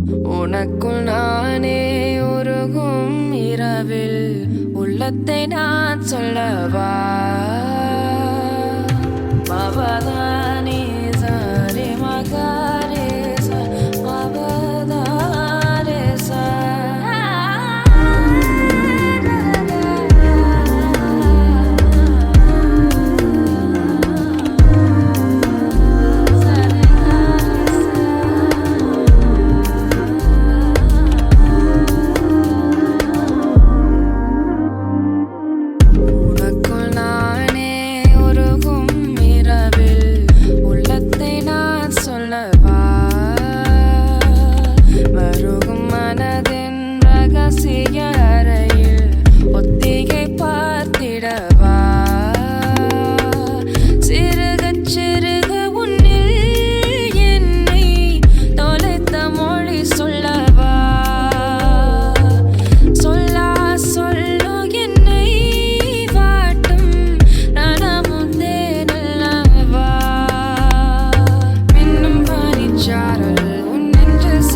உனக்குள் நானே உருகும் இரவில் உள்ளத்தை நான் சொல்லவா மவதானி சாரி மகாரே சா மவதாரே சா உனக்குள் நானே உருகும் இரவில் உள்ளத்தை நான் சொல்லவா மருகும் மனதின் ரகசிய அறையில் ஒத்திகை பார்த்திடவா சிறுகச் சிறுக உன்னில் என்னை தொலைத்த மொழி சொல்லவா சொல்லா சொல்லு என்னை வாட்டும் ரணமுந்தே நல்லவா மின்னும் பனிச்சாரல் உன் நெஞ்சில்